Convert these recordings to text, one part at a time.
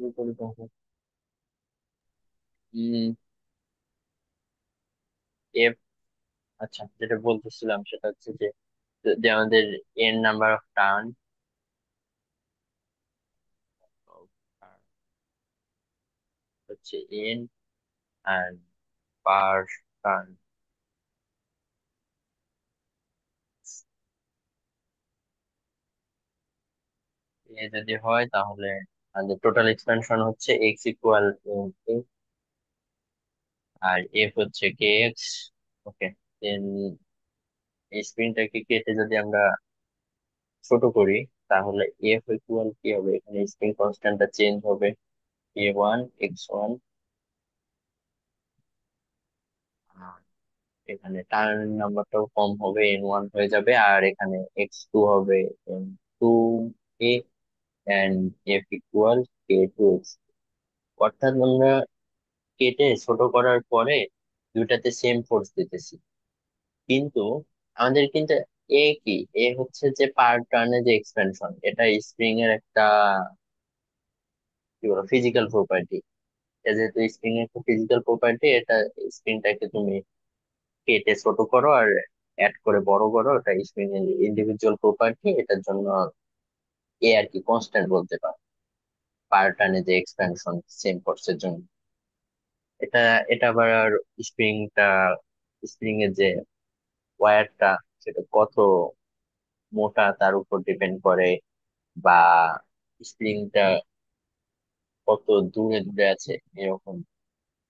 শুরু করি তাহলে। উম এফ, আচ্ছা, যেটা বলতেছিলাম সেটা হচ্ছে যে যদি আমাদের এন নাম্বার অফ টার্ন হচ্ছে এন, আর পার টার্ন এ যদি হয় তাহলে আমাদের টোটাল এক্সপেনশন হচ্ছে এক্স ইকুয়াল, আর এফ হচ্ছে কে এক্স। ওকে, দেন এই স্প্রিংটাকে কেটে যদি আমরা ছোট করি তাহলে এফ ইকুয়াল কি হবে, এখানে স্প্রিং কনস্ট্যান্টটা চেঞ্জ হবে, এ ওয়ান এক্স ওয়ান, এখানে টার্ন নাম্বারটাও কম হবে, এন ওয়ান হয়ে যাবে, আর এখানে এক্স টু হবে, N two A, and F equal K two X. অর্থাৎ আমরা কেটে ছোট করার পরে দুইটাতে সেম ফোর্স দিতেছি, কিন্তু আমাদের কিন্তু এ কি, এ হচ্ছে যে পার টার্নে যে এক্সপেনশন, এটা স্প্রিং এর একটা কি বলো ফিজিক্যাল প্রপার্টি। যেহেতু স্প্রিং এর একটা ফিজিক্যাল প্রপার্টি, এটা স্প্রিংটাকে তুমি কেটে ছোট করো আর অ্যাড করে বড় করো, এটা স্প্রিং এর ইন্ডিভিজুয়াল প্রপার্টি, এটার জন্য এ আর কি কনস্ট্যান্ট বলতে পারো, পার টার্নে যে এক্সপেনশন সেম ফোর্সের জন্য। এটা এটা আবার স্প্রিংটা, স্প্রিং এর যে ওয়্যারটা সেটা কত মোটা তার উপর ডিপেন্ড করে, বা স্প্রিংটা কত দূরে দূরে আছে এরকম,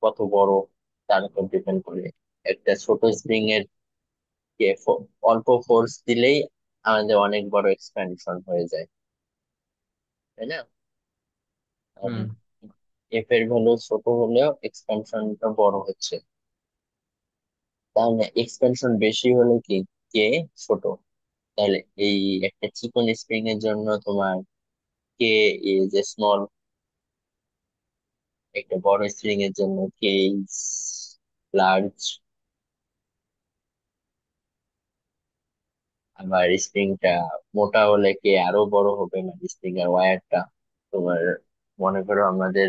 কত বড় তার উপর ডিপেন্ড করে। একটা ছোট স্প্রিং এর কে অল্প ফোর্স দিলেই আমাদের অনেক বড় এক্সপ্যানশন হয়ে যায়, তাই না? আর হুম। এফ এর ভ্যালু ছোট হলেও এক্সপ্যানশনটা বড় হচ্ছে, তাহলে এক্সপ্যানশন বেশি হলে কি কে ছোট। তাহলে এই একটা চিকন স্প্রিং এর জন্য তোমার কে ইজ স্মল, একটা বড় স্প্রিং এর জন্য কে ইজ লার্জ। আবার স্প্রিংটা মোটা হলে কে আরো বড় হবে, মানে স্প্রিং এর ওয়্যারটা তোমার, মনে করো আমাদের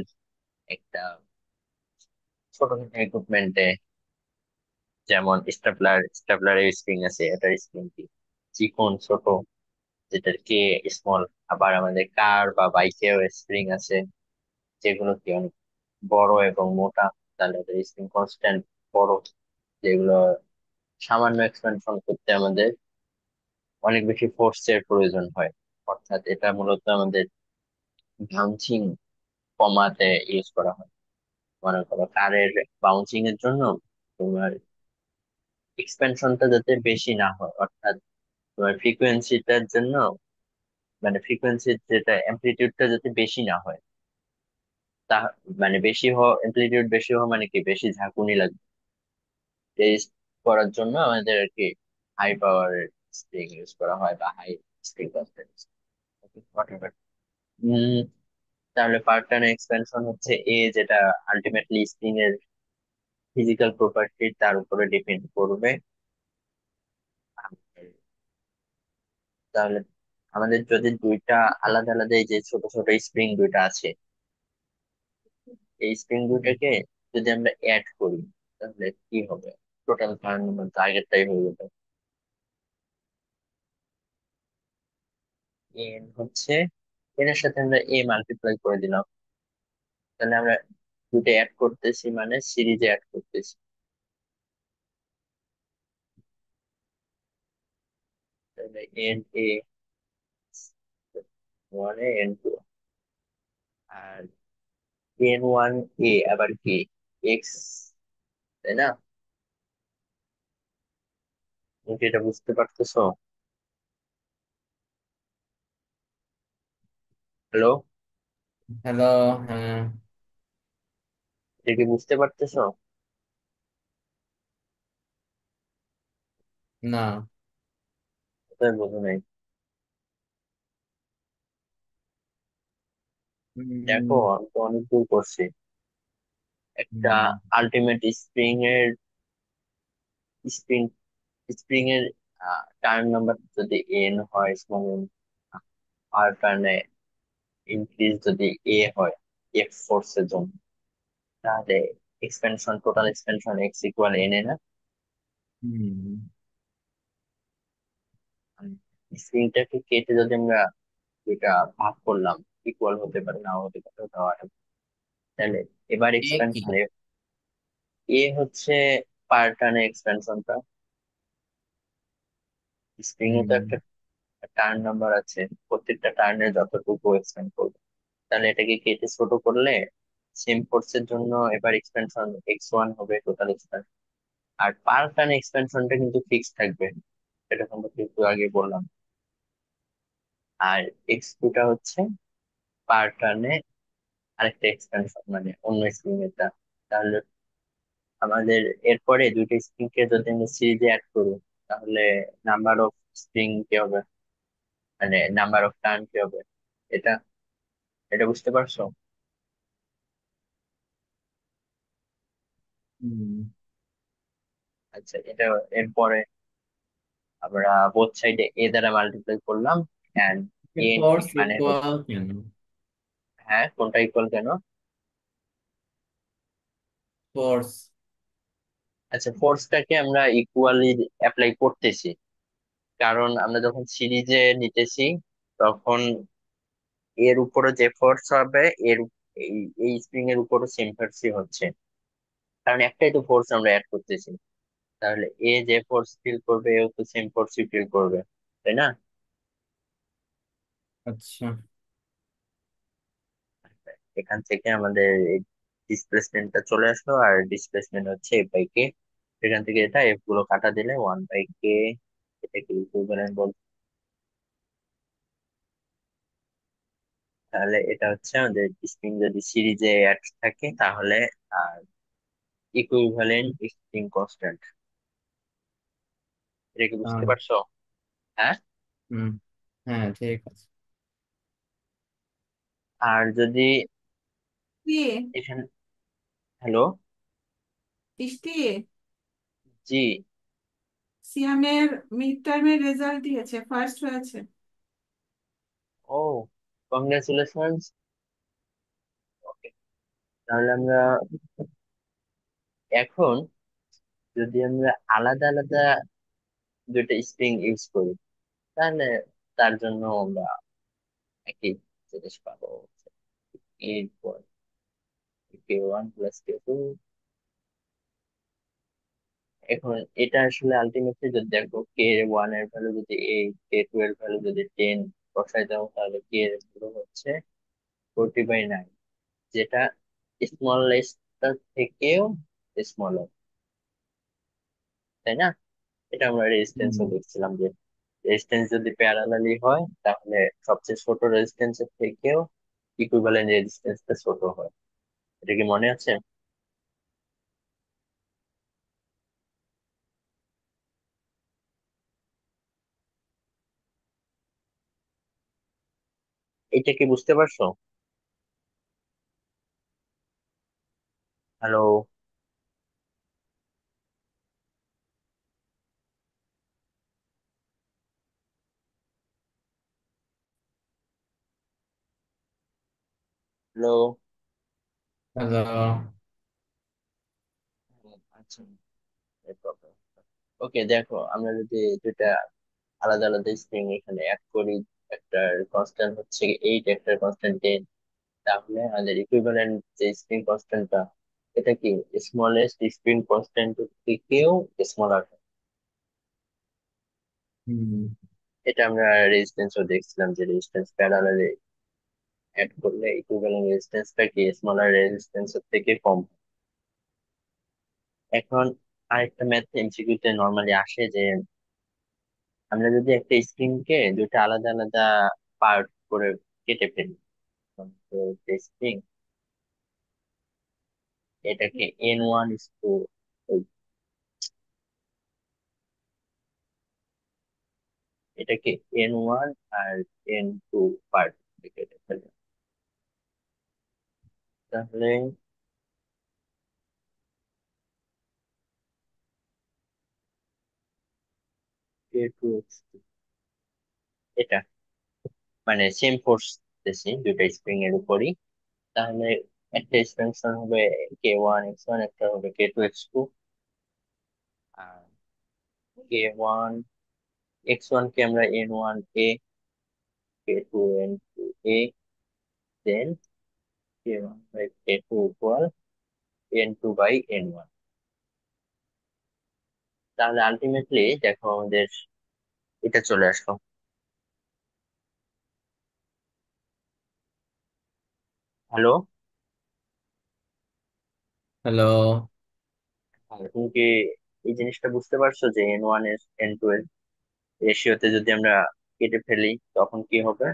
একটা ছোটখাটো ইকুইপমেন্টে যেমন স্টেপলার, স্টেপলারের স্প্রিং আছে, এটার স্প্রিং কি চিকন ছোট, যেটার কে স্মল। আবার আমাদের কার বা বাইকেও স্প্রিং আছে যেগুলো কি অনেক বড় এবং মোটা, তাহলে এটার স্প্রিং কনস্ট্যান্ট বড়, যেগুলো সামান্য এক্সপেনশন করতে আমাদের অনেক বেশি ফোর্সের প্রয়োজন হয়। অর্থাৎ এটা মূলত আমাদের বাউন্সিং কমাতে ইউজ করা হয়। মনে করো কারের বাউন্সিং এর জন্য তোমার এক্সপেনশনটা যাতে বেশি না হয়, অর্থাৎ তোমার ফ্রিকোয়েন্সিটার জন্য, মানে ফ্রিকোয়েন্সির যেটা অ্যামপ্লিটিউডটা যাতে বেশি না হয়, তা মানে বেশি হওয়া, অ্যামপ্লিটিউড বেশি হওয়া মানে কি বেশি ঝাঁকুনি লাগবে, টেস্ট করার জন্য আমাদের আর কি হাই পাওয়ার স্প্রিং ইউজ করা হয়, বা হাই স্প্রিং কনস্ট্যান্ট। উম তাহলে পার্ট টাইম এক্সপেনশন হচ্ছে এ, যেটা আলটিমেটলি স্প্রিং এর ফিজিক্যাল প্রপার্টি তার উপরে ডিপেন্ড করবে। তাহলে আমাদের যদি দুইটা আলাদা আলাদা এই যে ছোট ছোট স্প্রিং দুইটা আছে, এই স্প্রিং দুইটাকে যদি আমরা অ্যাড করি তাহলে কি হবে, টোটাল কারেন্ট আগেরটাই হয়ে যাবে। এন হচ্ছে, এর সাথে আমরা এ মাল্টিপ্লাই করে দিলাম, তাহলে আমরা দুটো অ্যাড করতেছি মানে সিরিজে অ্যাড করতেছি, তাহলে n a one a, n two, আর এন ওয়ান এ আবার কি এক্স, তাই না? তুমি কি এটা বুঝতে পারতেছো? Hello, hello. হ্যাঁ। এটা কি বুঝতে পারতেছো? না। কোথায় বোঝো নাই? দেখো হুম। আমি তো অনেক দূর করছি। একটা হুম। আলটিমেট স্প্রিং এর স্প্রিং স্প্রিং এর টার্ন নাম্বার যদি এন হয়, স্মল এন, আর টার্নে ইনক্রিজ যদি এ হয়, এফ ফোর্স এর জন্য। তাহলে expansion, total expansion x equal N A না? হুম। স্প্রিংটাকে কেটে যদি আমরা এটা ভাগ করলাম, ইকুয়াল হতে পারে, নাও হতে পারে, ওটা whatever। তাহলে এবার এ কি? এক্সপেনশন এ হচ্ছে পার টার্নে এক্সপেনশনটা। স্প্রিং এ তো হুম। একটা টার্ন নাম্বার আছে, প্রত্যেকটা টার্নে যতটুকু এক্সপেন্ড করবে। তাহলে এটাকে কেটে ছোট করলে সেম কোর্সের জন্য এবার এক্সপেনশন এক্স ওয়ান হবে টোটাল এক্সপেনশন। আর পার টার্ন এক্সপেনশনটা কিন্তু ফিক্স থাকবে, এটা সম্পর্কে একটু আগে বললাম। আর এক্স টুটা হচ্ছে পার টার্নে আরেকটা এক্সপেনশন, মানে অন্য স্প্রিং এটা। তাহলে আমাদের এরপরে দুইটা স্প্রিং কে যদি আমরা সিরিজে অ্যাড করি, তাহলে নাম্বার অফ স্প্রিং কি হবে, মানে নাম্বার অফ টার্ন কি হবে, এটা এটা বুঝতে পারছো? হুম। আচ্ছা, এটা এরপরে আমরা বোথ সাইডে এ দ্বারা মাল্টিপ্লাই করলাম, এন্ড এ ফোর্স মানে ইকুয়াল কেন? হ্যাঁ, কোনটা ইকুয়াল কেন? ফোর্স। আচ্ছা, ফোর্সটাকে আমরা ইকুয়ালি অ্যাপ্লাই করতেছি, কারণ আমরা যখন সিরিজে নিতেছি তখন এর উপরে যে ফোর্স হবে এর এই এই স্প্রিং এর উপরও সেম ফোর্সই হচ্ছে, কারণ একটাই তো ফোর্স আমরা অ্যাড করতেছি। তাহলে এ যে ফোর্স ফিল করবে, এও তো সেম ফোর্সই ফিল করবে, তাই না? আচ্ছা। এখান থেকে আমাদের ডিসপ্লেসমেন্টটা চলে আসলো, আর ডিসপ্লেসমেন্ট হচ্ছে এ বাই কে। এখান থেকে এটা এফ গুলো কাটা দিলে ওয়ান বাই কে, এটাকে ইকুইভ্যালেন্ট বল। তাহলে এটা হচ্ছে আমাদের স্প্রিং যদি সিরিজে অ্যাড থাকে তাহলে আর ইকুইভ্যালেন্ট স্প্রিং কনস্ট্যান্ট। এটা কি বুঝতে আহ, পারছো? হ্যাঁ। হুম। হ্যাঁ, ঠিক আছে। আর যদি কি এখানে, হ্যালো, বৃষ্টি? জি, সিয়ামের মিড টার্মের রেজাল্ট দিয়েছে, ফার্স্ট হয়েছে। ও, কংগ্রেচুলেশন। তাহলে আমরা এখন যদি আমরা আলাদা আলাদা দুইটা স্প্রিং ইউজ করি, তাহলে তার জন্য আমরা একই জিনিস পাবো, এরপর কে ওয়ান প্লাস কে টু। এখন এটা আসলে আলটিমেটলি যদি দেখো কে ওয়ান এর ভ্যালু যদি এইট, কে টু এর ভ্যালু যদি 10 বসাই দাও, তাহলে কে এর ভ্যালু হচ্ছে 40/9, যেটা স্মলেস্টটার থেকেও স্মল, তাই না? এটা আমরা রেজিস্ট্যান্সও হুম। দেখছিলাম যে রেজিস্ট্যান্স যদি প্যারালালি হয় তাহলে সবচেয়ে ছোট রেজিস্ট্যান্সের থেকেও ইকুইভ্যালেন্ট রেজিস্ট্যান্সটা ছোট হয়। এটা কি মনে আছে? এটা কি বুঝতে পারছো? Hello, hello. হ্যালো। আচ্ছা, ওকে, দেখো আমরা যদি দুটা আলাদা আলাদা স্প্রিং এখানে অ্যাড করি, একটা কনস্ট্যান্ট হচ্ছে 8, একটা কনস্ট্যান্ট 10, তাহলে আমাদের ইকুইভ্যালেন্ট যে স্প্রিং কনস্ট্যান্টটা, এটা কি স্মলেস্ট স্প্রিং কনস্ট্যান্ট থেকেও স্মলার। হুম। এটা আমরা রেজিস্ট্যান্সও দেখছিলাম যে রেজিস্ট্যান্স প্যারালালি অ্যাড করলে ইকুইভ্যালেন্ট রেজিস্ট্যান্সটা কি স্মলার রেজিস্ট্যান্সের থেকে কম। এখন আরেকটা ম্যাথ এমসিকিউ তে নর্মালি আসে যে আমরা যদি একটা স্প্রিং কে দুটো আলাদা আলাদা পার্ট করে কেটে ফেলি, স্প্রিং এটাকে N1 ইস টু, এটাকে N1 আর N2 পার্ট কেটে ফেলি, তাহলে K2 এটা মানে সেম ফোর্স দিতেছি দুইটা স্প্রিং এর উপরই, তাহলে একটা এক্সপেনশন হবে K1 X1, একটা হবে K2 X2। আর K1 X1 কে আমরা N1 A, K2 N2 A, then K1/K2 equal N2/N1। তাহলে আলটিমেটলি দেখো আমাদের এটা চলে আসলো। Hello, hello. তুমি কি এই জিনিসটা বুঝতে পারছো যে N1 এর N2 এর রেশিওতে যদি আমরা কেটে ফেলি তখন কি হবে?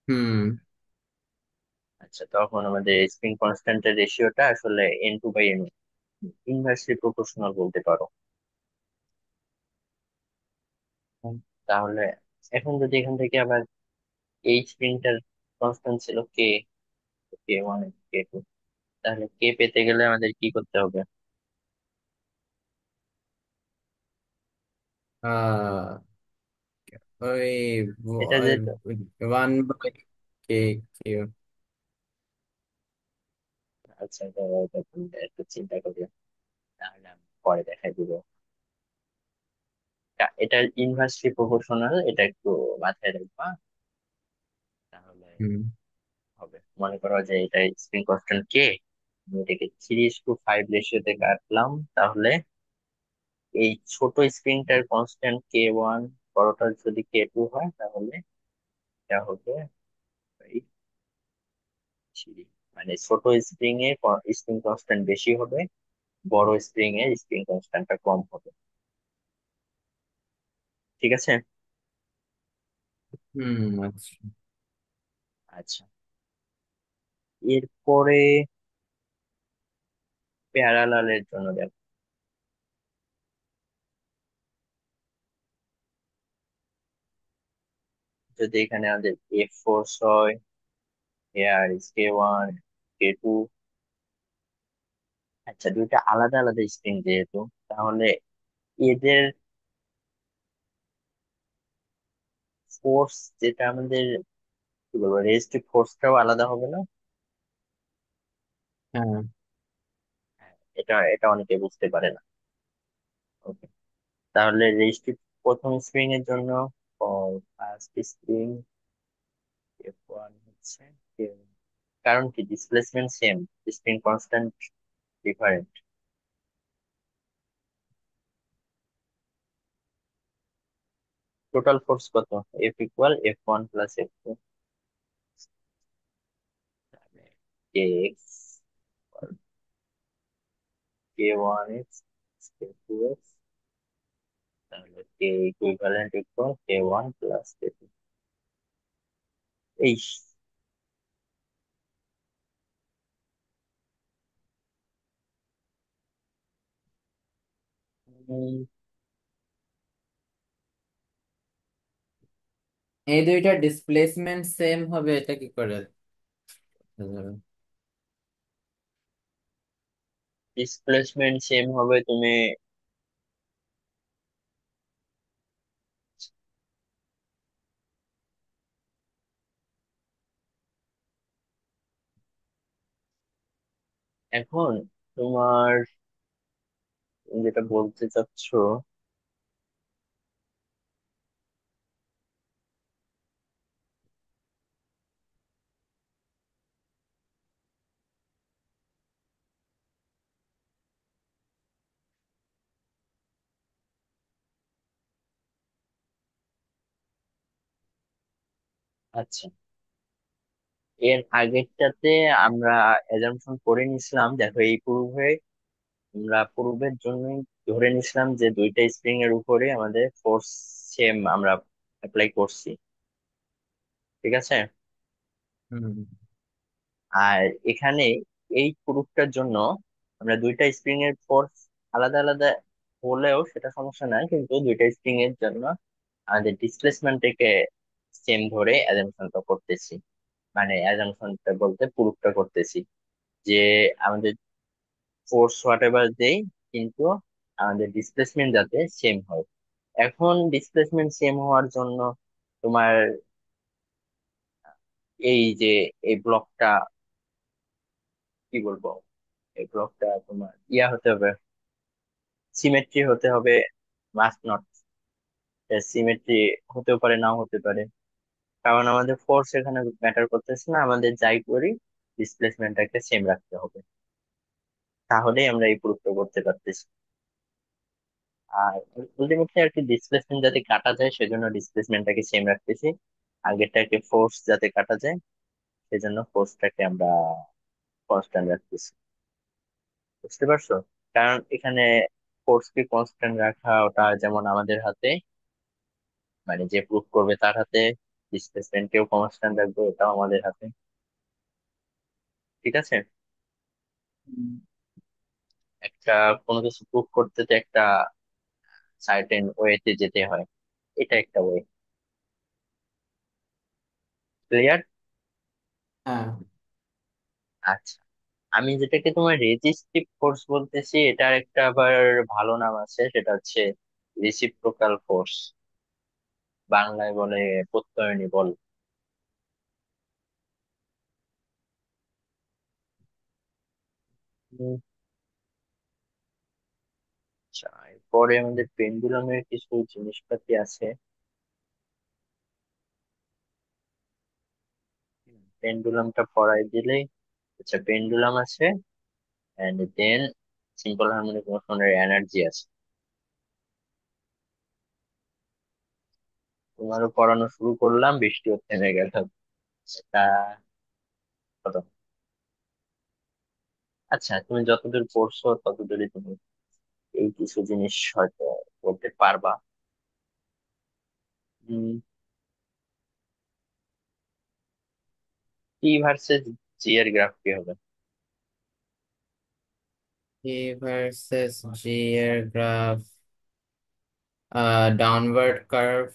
হুম। আচ্ছা, তখন আমাদের স্প্রিং কনস্ট্যান্টের রেশিওটা আসলে N2/N1, ইনভার্সলি প্রপোর্শনাল বলতে পারো। তাহলে এখন যদি এখান থেকে আবার এই স্প্রিংটার কনস্ট্যান্ট ছিল K1 K2, তাহলে কে পেতে গেলে আমাদের কি করতে হবে? আহ ওই এটা যেহেতু 1/K কিউ। আচ্ছা, এটা তুমি একটু চিন্তা করি, তাহলে আমি পরে দেখাই দিব। এটা ইনভার্সলি প্রপোর্শনাল, এটা একটু মাথায় রাখবা। তাহলে হুম। হবে, মনে করো যে এটা স্প্রিং কনস্ট্যান্ট কে, আমি এটাকে 3:5 রেশিওতে কাটলাম। তাহলে এই ছোট স্প্রিংটার কনস্ট্যান্ট K1, বড়টার যদি K2 হয় তাহলে এটা হবে এই 3। মানে ছোট স্প্রিং এর স্প্রিং কনস্ট্যান্ট বেশি হবে, বড় স্প্রিং এর স্প্রিং কনস্ট্যান্টটা কম হবে। ঠিক আছে। হুম। আচ্ছা। আচ্ছা, এরপরে প্যারালালের জন্য দেখো, যদি এখানে আমাদের F4 হয়, হেয়ার ইজ K1 K2। আচ্ছা, দুইটা আলাদা আলাদা স্প্রিং যেহেতু, তাহলে এদের ফোর্স, যেটা আমাদের কি বলবো, রেজিস্টিভ ফোর্সটাও আলাদা হবে না? হ্যাঁ। হ্যাঁ, এটা এটা অনেকে বুঝতে পারে না। ওকে, তাহলে রেজিস্টিভ প্রথম স্প্রিং এর জন্য ফার্স্ট স্প্রিং F1 হচ্ছে K1। কারণ কি, displacement same, spring constant different. Total force কত? F=F1 + F2, Kx K1x K2x, তাহলে K equivalent = K1 + K2। এই এই দুইটা ডিসপ্লেসমেন্ট সেম হবে, এটা কি করে বোঝা যাবে? ডিসপ্লেসমেন্ট সেম হবে, তুমি এখন তোমার যেটা বলতে চাচ্ছো, আচ্ছা, এর আগেরটাতে আমরা অ্যাজাম্পশন করে নিছিলাম, দেখো এই পূর্বে আমরা পূর্বের জন্যই ধরে নিছিলাম যে দুইটা স্প্রিং এর উপরে আমাদের ফোর্স সেম আমরা অ্যাপ্লাই করছি। ঠিক আছে। হুম। আর এখানে এই প্রুফটার জন্য আমরা দুইটা স্প্রিং এর ফোর্স আলাদা আলাদা হলেও সেটা সমস্যা নাই, কিন্তু দুইটা স্প্রিং এর জন্য আমাদের ডিসপ্লেসমেন্টটাকে সেম ধরে অ্যাজাম্পশনটা করতেছি। মানে অ্যাজাম্পশনটা বলতে প্রুফটা করতেছি যে আমাদের ফোর্স হোয়াট এভার দেই, কিন্তু আমাদের ডিসপ্লেসমেন্ট যাতে সেম হয়। এখন ডিসপ্লেসমেন্ট সেম হওয়ার জন্য তোমার এই যে এই ব্লকটা, কি বলবো, এই ব্লকটা তোমার ইয়া হতে হবে, সিমেট্রি হতে হবে, মাস্ট নট। সিমেট্রি হতেও পারে, নাও হতে পারে, কারণ আমাদের ফোর্স এখানে ম্যাটার করতেছে না, আমাদের যাই করি ডিসপ্লেসমেন্টটাকে সেম রাখতে হবে, তাহলেই আমরা এই প্রুফটা করতে পারতেছি। আর আলটিমেটলি আর কি, ডিসপ্লেসমেন্ট যাতে কাটা যায় সেজন্য ডিসপ্লেসমেন্টটাকে সেম রাখতেছি, আগেরটাকে ফোর্স যাতে কাটা যায় সেজন্য ফোর্সটাকে আমরা কনস্ট্যান্ট রাখতেছি। বুঝতে পারছো? কারণ এখানে ফোর্স কে কনস্ট্যান্ট রাখা ওটা যেমন আমাদের হাতে, মানে যে প্রুফ করবে তার হাতে, ডিসপ্লেসমেন্ট কেও কনস্ট্যান্ট রাখবে ওটাও আমাদের হাতে। ঠিক আছে? হুম। একটা কোনো কিছু প্রুফ করতে তো একটা সার্টেন ওয়েতে যেতে হয়, এটা একটা ওয়ে। ক্লিয়ার? হ্যাঁ। আচ্ছা, আমি যেটাকে তোমার রেজিস্টিভ ফোর্স বলতেছি এটার একটা আবার ভালো নাম আছে, সেটা হচ্ছে রেসিপ্রোকাল ফোর্স, বাংলায় বলে প্রত্যয়নী বল। উম, আচ্ছা, এরপরে আমাদের পেন্ডুলামের কিছু জিনিসপাতি আছে। পেন্ডুলামটা পড়াই দিলেই, আচ্ছা পেন্ডুলাম আছে, এন্ড দেন সিম্পল হারমোনিক মোশনের এনার্জি আছে। তোমারও পড়ানো শুরু করলাম, বৃষ্টিও থেমে গেল। এটা কত? আচ্ছা, তুমি যতদূর পড়ছো ততদূরই তুমি এই কিছু জিনিস হয়তো বলতে পারবা। টি ভার্সেস জি এর গ্রাফ কি হবে? টি ভার্সেস জি এর graph, downward curve.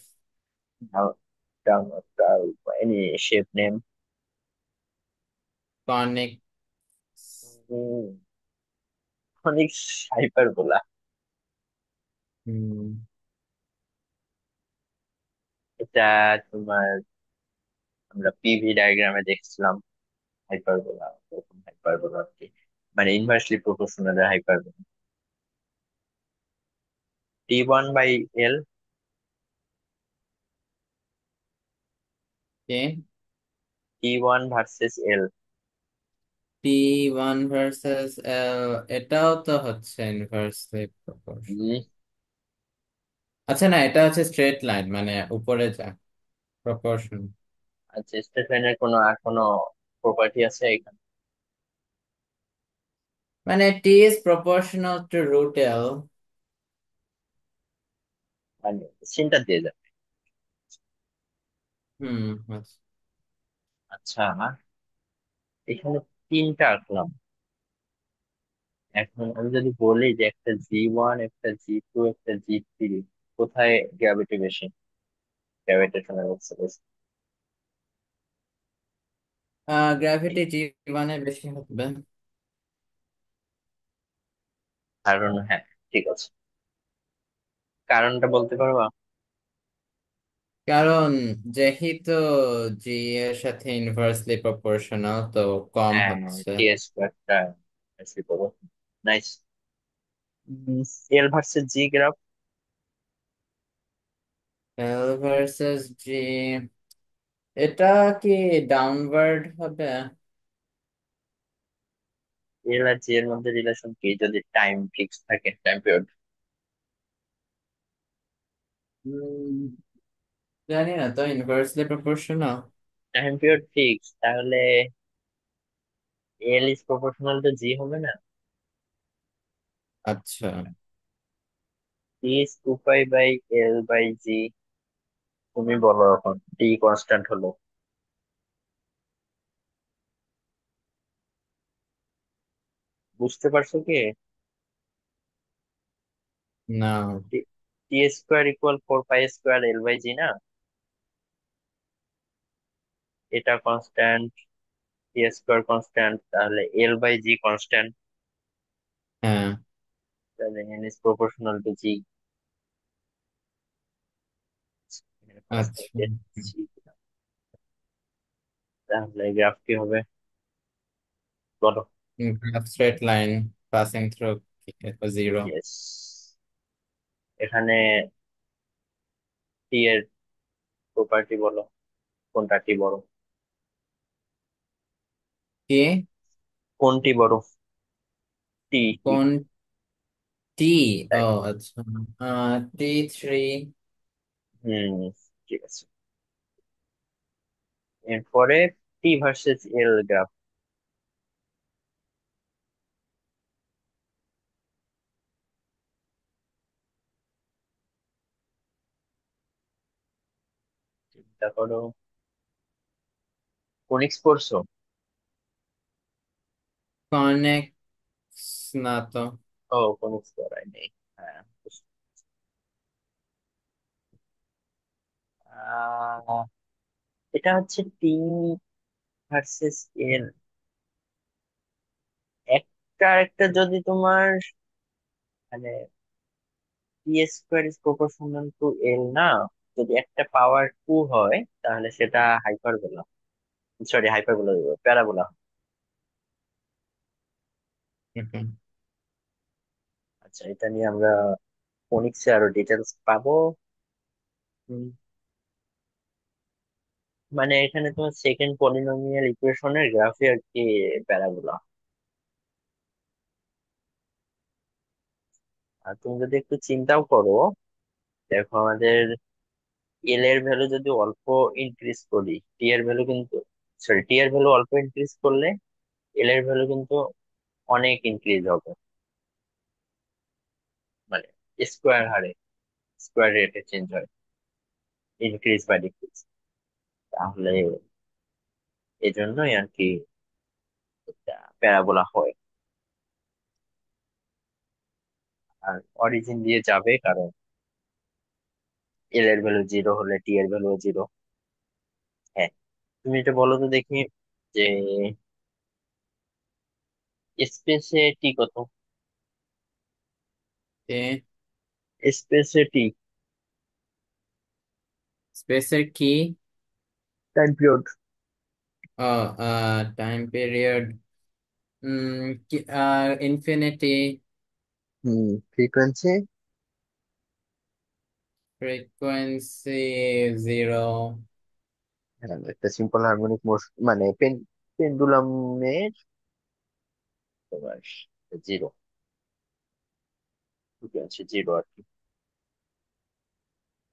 Downward any shape name? Conic. অনেক হাইপারবোলা। হুম। এটা তোমার আমরা পিভি ডায়াগ্রামে দেখছিলাম হাইপারবোলা, এরকম হাইপারবোলা আর কি, মানে ইনভার্সলি প্রপোর্শনাল হাইপারবোলা। T1/L। কে? T1 ভার্সেস এল। টি ওয়ান ভার্সেস এল, এটাও তো হচ্ছে ইনভার্সলি প্রপোর্শনাল। আচ্ছা না, এটা হচ্ছে স্ট্রেট লাইন, মানে উপরে যা প্রপোর্শন। আচ্ছা, স্ট্রেট লাইনের কোনো আর কোনো প্রপার্টি আছে এখানে? মানে T is proportional to root L. মানে চিন্তা দিয়ে যাবে। হুম। আচ্ছা। আচ্ছা, এখানে তিনটা আঁকলাম, এখন আমি যদি বলি যে একটা G1, একটা G2, একটা G3, কোথায় গ্র্যাভিটি বেশি, গ্র্যাভিটেশনাল এক্সেলারেশন? গ্র্যাভিটি জি ওয়ানে বেশি হবে। কারণ হ্যাঁ, ঠিক আছে, কারণটা বলতে পারবা? কারণ যেহেতু জি এর সাথে ইনভার্সলি প্রপোর্শনাল, তো কম হ্যাঁ, হচ্ছে। টি স্কোয়ারটা বেশি পাবো। নাইস। এল ভার্সেস জি গ্রাফ। এল ভার্সেস জি, এটা কি ডাউনওয়ার্ড হবে? এল আর জি এর মধ্যে রিলেশন কি যদি টাইম ফিক্স থাকে, টাইম পিরিয়ড? উম, জানি না তো, inversely proportional. Time period fix, তাহলে এল ইজ প্রপোর্শনাল টু জি হবে না? আচ্ছা। টি ইজ 2π/L/জি। তুমি বলো এখন, টি কনস্ট্যান্ট হলো, বুঝতে পারছো কি? না। টি স্কোয়ার ইকুয়াল 4π² L/জি না? এটা কনস্ট্যান্ট, টি স্কোয়ার কনস্ট্যান্ট, তাহলে L/জি কনস্ট্যান্ট, হ্যাঁ। তাহলে n is proportional to g। আচ্ছা। constant তাহলে গ্রাফ কি হবে বলো? Graph straight line passing through zero. Yes. এখানে টি এর প্রপার্টি বলো, কোনটা টি বড়? কি? কোনটি বড়? টি টি। কোন টি? ও তাই। আচ্ছা, টি থ্রি। হুম, ঠিক আছে। এরপরে টি ভার্সেস এল গ্রাফ চিন্তা করো। কোনিক্স পড়ছো? কনেক্স না তো। ও, কোনিক্স পড়াই নেই। হ্যাঁ। আহ, এটা হচ্ছে টি ভার্সেস এল। একটা একটা যদি তোমার মানে টি স্কোয়ার ইজ প্রপোর্শনাল টু এল না, যদি একটা পাওয়ার টু হয় তাহলে সেটা হাইপারবোলা, সরি হাইপারবোলা, প্যারাবোলা। হুম। আচ্ছা, এটা নিয়ে আমরা ফোনিক্সে আরো ডিটেলস পাবো। উম, মানে এখানে তোমার সেকেন্ড পলিনোমিয়াল ইকুয়েশনের গ্রাফে আর কি প্যারাবোলা। আর তুমি যদি একটু চিন্তাও করো, দেখো আমাদের এল এর ভ্যালু যদি অল্প ইনক্রিজ করি, টি এর ভ্যালু কিন্তু, সরি টি এর ভ্যালু অল্প ইনক্রিজ করলে এল এর ভ্যালু কিন্তু অনেক ইনক্রিজ হবে, মানে স্কোয়ার হারে, স্কোয়ার রেটে চেঞ্জ হয়, ইনক্রিজ বা ডিক্রিজ। তাহলে এই জন্যই আর কি প্যারাবোলা হয়। আর অরিজিন দিয়ে যাবে, কারণ এল এর ভ্যালু জিরো হলে টি এর ভ্যালু জিরো। হ্যাঁ, তুমি এটা বলো তো দেখি, যে স্পেসে টি কত? স্পেসে টি স্পেসের কি? Time period. Oh, time period, infinity. হুম, ফ্রিকোয়েন্সি। Frequency zero. একটা সিম্পল হারমোনিক মোশন মানে পেন্ডুলামের তোমার জিরো, ফ্রিকোয়েন্সি জিরো আর কি।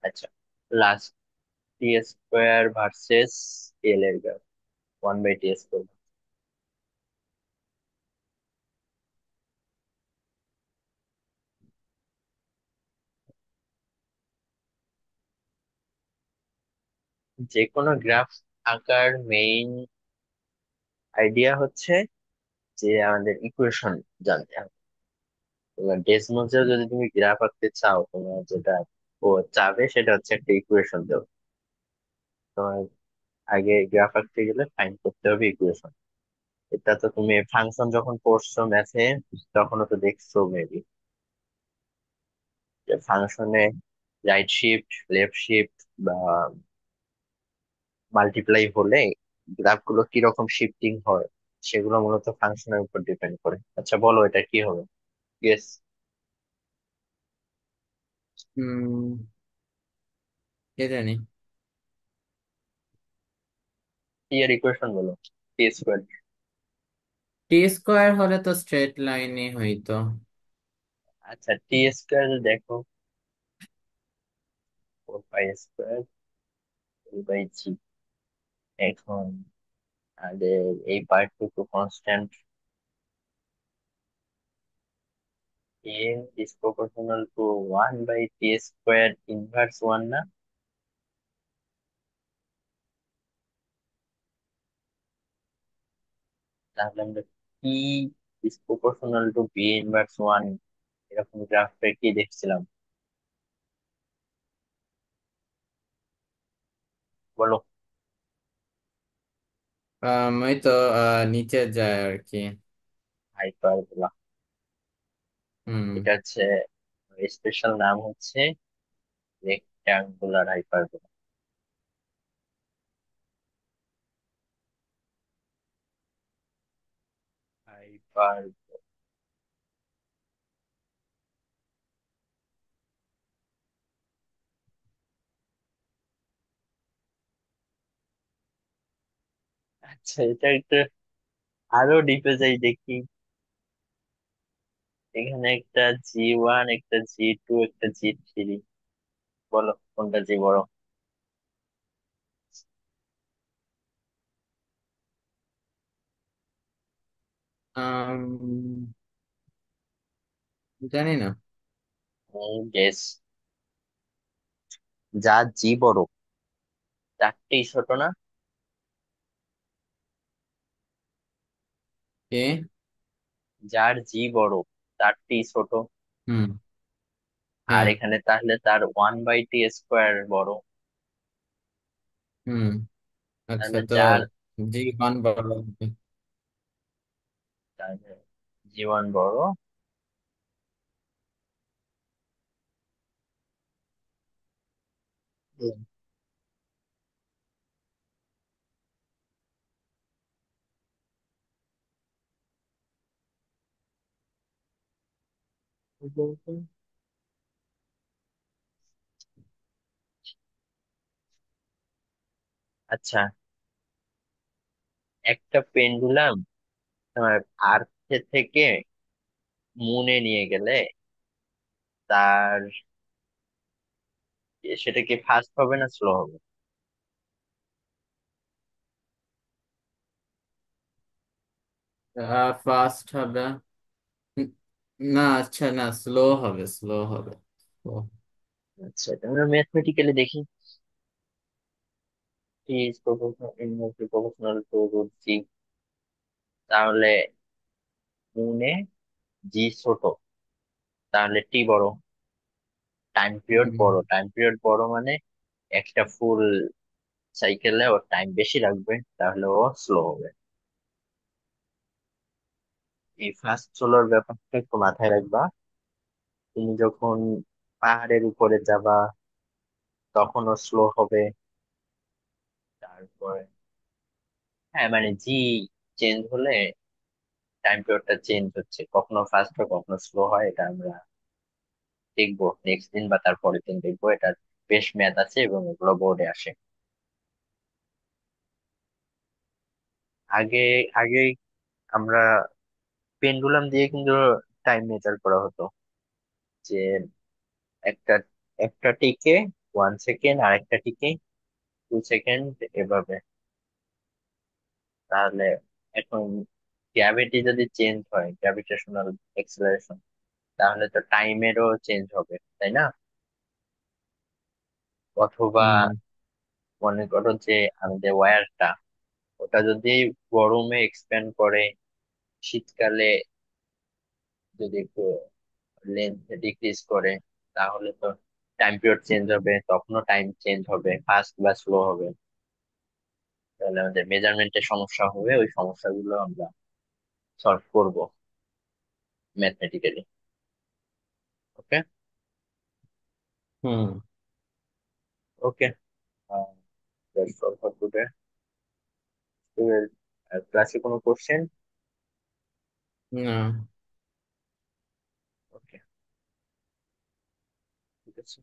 আচ্ছা, last T square versus L এর graph, one by T square. যে কোনো গ্রাফ আঁকার মেইন আইডিয়া হচ্ছে যে আমাদের ইকুয়েশন জানতে হবে। তোমার ডেসমোসেও যদি তুমি গ্রাফ আঁকতে চাও, তোমার যেটা ও চাবে সেটা হচ্ছে একটা ইকুয়েশন দেবে তোমার। আগে গ্রাফ আঁকতে গেলে ফাইন্ড করতে হবে ইকুয়েশন। এটা তো তুমি ফাংশন যখন পড়ছো ম্যাথে, তখনও তো দেখছো মেবি, যে ফাংশনে রাইট শিফট, লেফট শিফট বা মাল্টিপ্লাই হলে গ্রাফ গুলো কিরকম শিফটিং হয়, সেগুলো মূলত ফাংশনের উপর ডিপেন্ড করে। আচ্ছা বলো, এটা কি হবে? গেস। হুম, কে জানি। টি এর ইকুয়েশন বলো। টি স্কোয়ার। টি স্কোয়ার হলে তো স্ট্রেট লাইনই হইতো। আচ্ছা, টি স্কোয়ার দেখো, four pi square by g. এখন আমাদের এই পার্টটুকু constant, a is proportional to one by T square inverse one না? তাহলে আমরা T is proportional to b inverse one, এরকম গ্রাফে কি দেখছিলাম বলো? ওই তো নিচে যায় আর কি। হাইপারবোলা। হুম। এটা হচ্ছে স্পেশাল নাম হচ্ছে রেক্ট্যাঙ্গুলার হাইপারবোলা। আর আচ্ছা, এটা একটু আরো ডিপে যাই দেখি। এখানে একটা G1, একটা G2, একটা G3। বলো কোনটা জি বড়? আম, জানি না। গেস। যা জি বড়, চারটেই ছোট না? কে? যার জি বড়, চারটেই ছোট। হুম। আর হ্যাঁ। এখানে তাহলে তার 1/t² বড়। হুম। আচ্ছা, তাহলে তো যার G1 বড় হবে। জীবন বড়। আচ্ছা, একটা পেন্ডুলাম তোমার আর্থ থেকে মুনে নিয়ে গেলে তার সেটা কি ফাস্ট হবে না স্লো হবে? ফাস্ট হবে। উম, না, আচ্ছা, না, স্লো হবে, স্লো হবে। Slow। আচ্ছা, এটা আমরা ম্যাথমেটিক্যালি দেখি। T is proportional, inversely proportional to root G। তাহলে মুনে জি ছোট, তাহলে টি বড়। টাইম পিরিয়ড হুম। বড়, টাইম পিরিয়ড বড় মানে একটা ফুল সাইকেলে ওর টাইম বেশি লাগবে, তাহলে ও স্লো হবে। এই ফাস্ট সোলোর ব্যাপারটা একটু মাথায় রাখবা। তুমি যখন পাহাড়ের উপরে যাবা তখন ও স্লো হবে। তারপরে হ্যাঁ মানে জি চেঞ্জ হলে টাইম পিরিয়ডটা চেঞ্জ হচ্ছে, কখনো ফাস্ট হয় কখনো স্লো হয়, এটা আমরা দেখবো নেক্সট দিন বা তারপরের দিন দেখবো। এটা বেশ ম্যাথ আছে এবং এগুলো বোর্ডে আসে। আগে আগে আমরা পেন্ডুলাম দিয়ে কিন্তু টাইম মেজার করা হতো, যে একটা একটা টিকে 1 সেকেন্ড আর একটা টিকে 2 সেকেন্ড, এভাবে। তাহলে এখন গ্র্যাভিটি যদি চেঞ্জ হয়, গ্র্যাভিটেশনাল এক্সেলারেশন, তাহলে তো টাইমেরও চেঞ্জ হবে, তাই না? অথবা হুম। মনে করো যে আমাদের ওয়্যারটা, ওটা যদি গরমে এক্সপ্যান্ড করে, শীতকালে যদি একটু লেন্থ ডিক্রিজ করে, তাহলে তো টাইম পিরিয়ড চেঞ্জ হবে, তখনও টাইম চেঞ্জ হবে, ফাস্ট বা স্লো হবে। তাহলে আমাদের মেজারমেন্টের সমস্যা হবে, ওই সমস্যাগুলো আমরা সলভ করব mathematically. Okay. Hmm. Okay, that's all for today. ক্লাসে কোনো কোশ্চেন? না। ওকে, ঠিক আছে।